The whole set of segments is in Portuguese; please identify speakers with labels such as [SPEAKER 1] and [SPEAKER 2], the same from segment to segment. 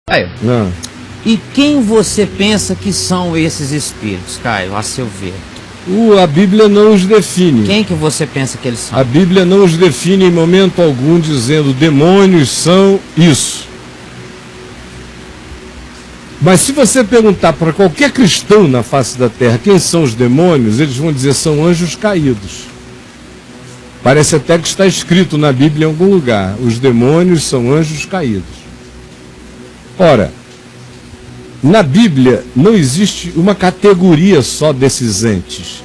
[SPEAKER 1] Caio,
[SPEAKER 2] Não.
[SPEAKER 1] e quem você pensa que são esses espíritos, Caio, a seu ver?
[SPEAKER 2] A Bíblia não os define.
[SPEAKER 1] Quem que você pensa que eles são?
[SPEAKER 2] A Bíblia não os define em momento algum, dizendo demônios são isso. Mas se você perguntar para qualquer cristão na face da terra quem são os demônios, eles vão dizer são anjos caídos. Parece até que está escrito na Bíblia em algum lugar: os demônios são anjos caídos. Ora, na Bíblia não existe uma categoria só desses entes.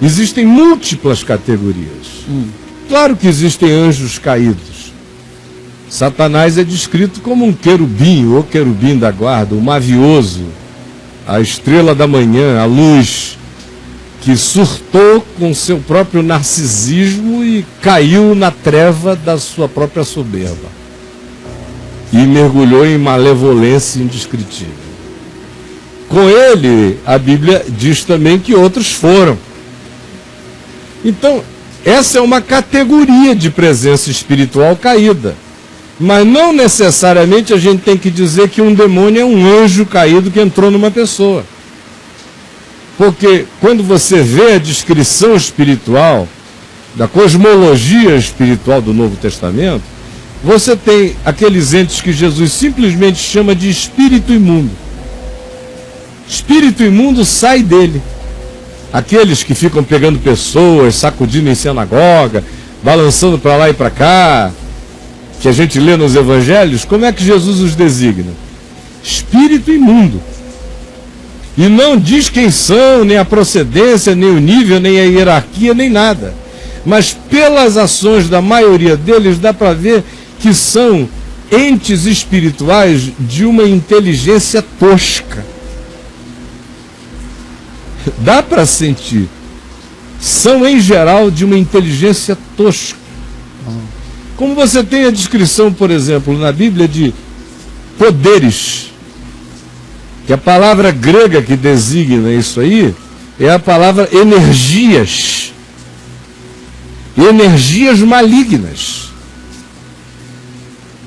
[SPEAKER 2] Existem múltiplas categorias. Claro que existem anjos caídos. Satanás é descrito como um querubim, o querubim da guarda, o mavioso, a estrela da manhã, a luz, que surtou com seu próprio narcisismo e caiu na treva da sua própria soberba. E mergulhou em malevolência indescritível. Com ele, a Bíblia diz também que outros foram. Então, essa é uma categoria de presença espiritual caída. Mas não necessariamente a gente tem que dizer que um demônio é um anjo caído que entrou numa pessoa. Porque quando você vê a descrição espiritual, da cosmologia espiritual do Novo Testamento, você tem aqueles entes que Jesus simplesmente chama de espírito imundo. Espírito imundo sai dele. Aqueles que ficam pegando pessoas, sacudindo em sinagoga, balançando para lá e para cá, que a gente lê nos evangelhos, como é que Jesus os designa? Espírito imundo. E não diz quem são, nem a procedência, nem o nível, nem a hierarquia, nem nada. Mas pelas ações da maioria deles dá para ver que são entes espirituais de uma inteligência tosca. Dá para sentir. São, em geral, de uma inteligência tosca. Como você tem a descrição, por exemplo, na Bíblia de poderes, que a palavra grega que designa isso aí é a palavra energias. Energias malignas.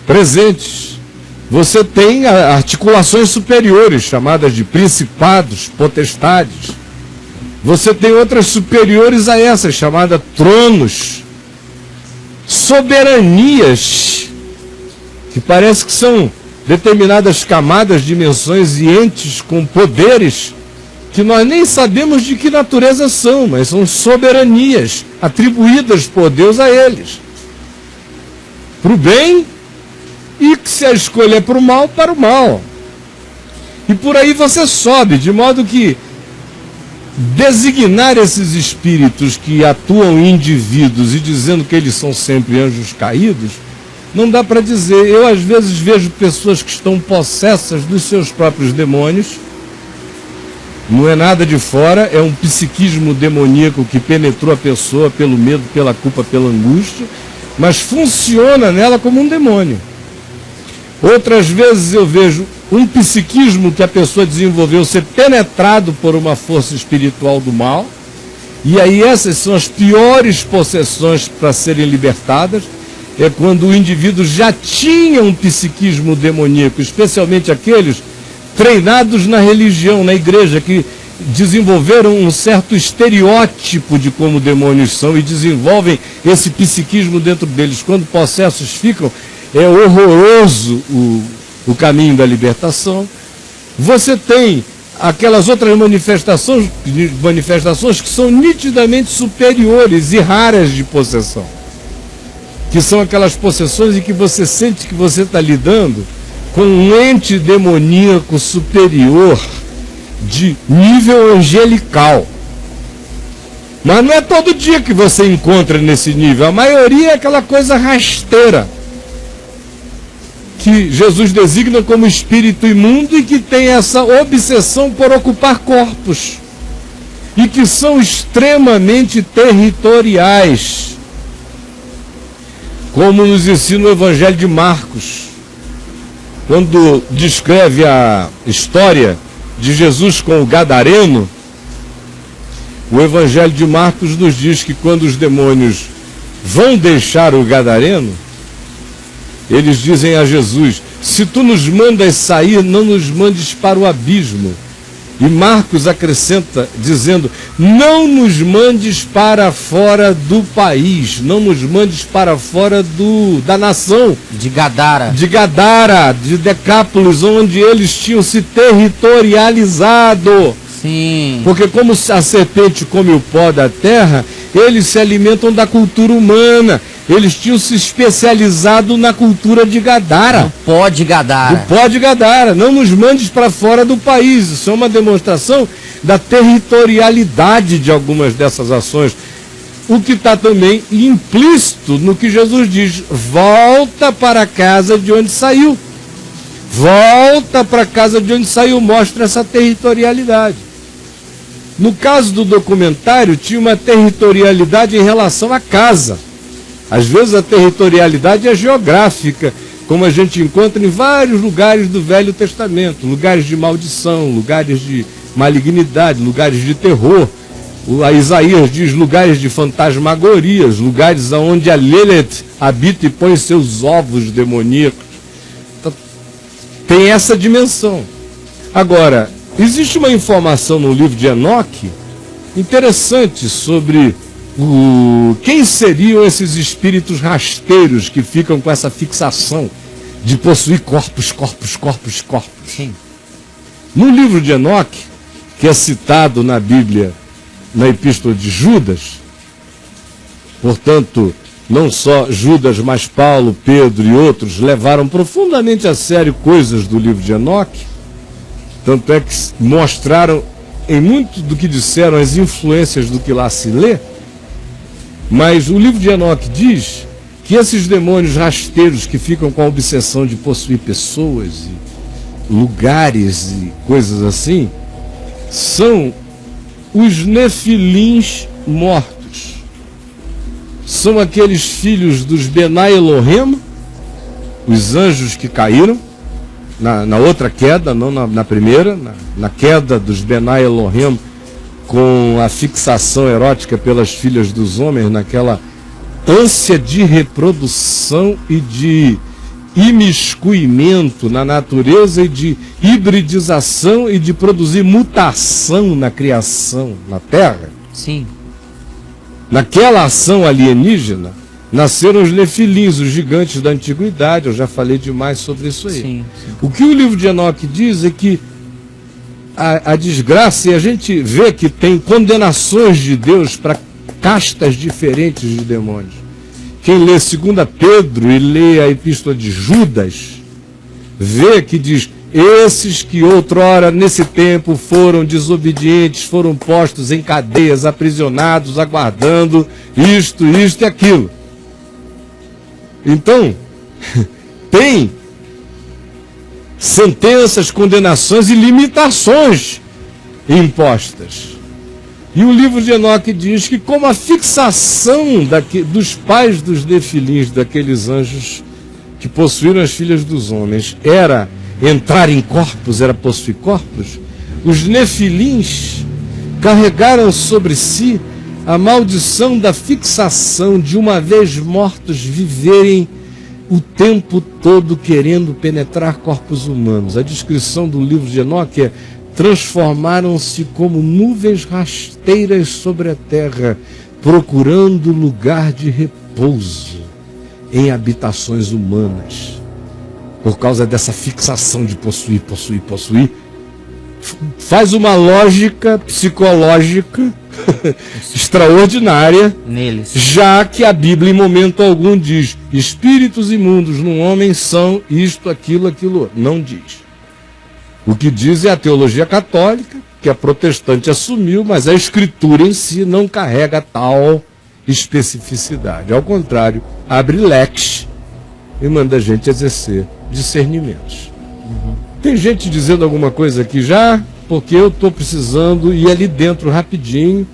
[SPEAKER 2] Presentes. Você tem articulações superiores, chamadas de principados, potestades. Você tem outras superiores a essas, chamadas tronos. Soberanias, que parece que são determinadas camadas, dimensões e entes com poderes que nós nem sabemos de que natureza são, mas são soberanias atribuídas por Deus a eles. Para o bem, e que se a escolha é para o mal, para o mal. E por aí você sobe, de modo que designar esses espíritos que atuam em indivíduos e dizendo que eles são sempre anjos caídos, não dá para dizer. Eu às vezes vejo pessoas que estão possessas dos seus próprios demônios. Não é nada de fora, é um psiquismo demoníaco que penetrou a pessoa pelo medo, pela culpa, pela angústia, mas funciona nela como um demônio. Outras vezes eu vejo um psiquismo que a pessoa desenvolveu ser penetrado por uma força espiritual do mal, e aí essas são as piores possessões para serem libertadas. É quando o indivíduo já tinha um psiquismo demoníaco, especialmente aqueles treinados na religião, na igreja, que desenvolveram um certo estereótipo de como demônios são e desenvolvem esse psiquismo dentro deles. Quando possessos ficam, é horroroso o caminho da libertação. Você tem aquelas outras manifestações que são nitidamente superiores e raras de possessão, que são aquelas possessões em que você sente que você está lidando com um ente demoníaco superior de nível angelical. Mas não é todo dia que você encontra nesse nível. A maioria é aquela coisa rasteira que Jesus designa como espírito imundo e que tem essa obsessão por ocupar corpos e que são extremamente territoriais, como nos ensina o Evangelho de Marcos, quando descreve a história de Jesus com o gadareno. O Evangelho de Marcos nos diz que quando os demônios vão deixar o gadareno, eles dizem a Jesus: Se tu nos mandas sair, não nos mandes para o abismo. E Marcos acrescenta, dizendo, não nos mandes para fora do país, não nos mandes para fora da nação.
[SPEAKER 1] De Gadara.
[SPEAKER 2] De Gadara, de Decápolis, onde eles tinham se territorializado.
[SPEAKER 1] Sim.
[SPEAKER 2] Porque como a serpente come o pó da terra, eles se alimentam da cultura humana. Eles tinham se especializado na cultura de Gadara.
[SPEAKER 1] Do pó de Gadara.
[SPEAKER 2] Do pó de Gadara. Não nos mandes para fora do país. Isso é uma demonstração da territorialidade de algumas dessas ações. O que está também implícito no que Jesus diz. Volta para a casa de onde saiu. Volta para a casa de onde saiu. Mostra essa territorialidade. No caso do documentário, tinha uma territorialidade em relação à casa. Às vezes a territorialidade é geográfica, como a gente encontra em vários lugares do Velho Testamento. Lugares de maldição, lugares de malignidade, lugares de terror. A Isaías diz lugares de fantasmagorias, lugares onde a Lilith habita e põe seus ovos demoníacos. Tem essa dimensão. Agora, existe uma informação no livro de Enoque interessante sobre quem seriam esses espíritos rasteiros que ficam com essa fixação de possuir corpos.
[SPEAKER 1] Sim.
[SPEAKER 2] No livro de Enoque, que é citado na Bíblia, na Epístola de Judas, portanto, não só Judas, mas Paulo, Pedro e outros levaram profundamente a sério coisas do livro de Enoque, tanto é que mostraram em muito do que disseram as influências do que lá se lê. Mas o livro de Enoque diz que esses demônios rasteiros que ficam com a obsessão de possuir pessoas, e lugares e coisas assim, são os nefilins mortos. São aqueles filhos dos Benai Elohim, os anjos que caíram, na outra queda, não na primeira, na queda dos Benai Elohim, com a fixação erótica pelas filhas dos homens, naquela ânsia de reprodução e de imiscuimento na natureza e de hibridização e de produzir mutação na criação, na terra.
[SPEAKER 1] Sim.
[SPEAKER 2] Naquela ação alienígena, nasceram os nefilins, os gigantes da antiguidade. Eu já falei demais sobre isso aí.
[SPEAKER 1] Sim.
[SPEAKER 2] O que o livro de Enoque diz é que a desgraça, e a gente vê que tem condenações de Deus para castas diferentes de demônios. Quem lê 2 Pedro e lê a Epístola de Judas, vê que diz, esses que outrora nesse tempo foram desobedientes, foram postos em cadeias, aprisionados, aguardando isto e aquilo. Então, tem sentenças, condenações e limitações impostas. E o livro de Enoque diz que como a fixação dos pais dos nefilins, daqueles anjos que possuíram as filhas dos homens, era entrar em corpos, era possuir corpos, os nefilins carregaram sobre si a maldição da fixação de, uma vez mortos, viverem o tempo todo querendo penetrar corpos humanos. A descrição do livro de Enoque é: transformaram-se como nuvens rasteiras sobre a terra, procurando lugar de repouso em habitações humanas. Por causa dessa fixação de possuir. Faz uma lógica psicológica extraordinária
[SPEAKER 1] neles.
[SPEAKER 2] Já que a Bíblia em momento algum diz espíritos imundos num homem são isto, aquilo, aquilo. Não diz. O que diz é a teologia católica, que a protestante assumiu, mas a Escritura em si não carrega tal especificidade. Ao contrário, abre leques e manda a gente exercer discernimentos. Tem gente dizendo alguma coisa aqui já, porque eu estou precisando ir ali dentro rapidinho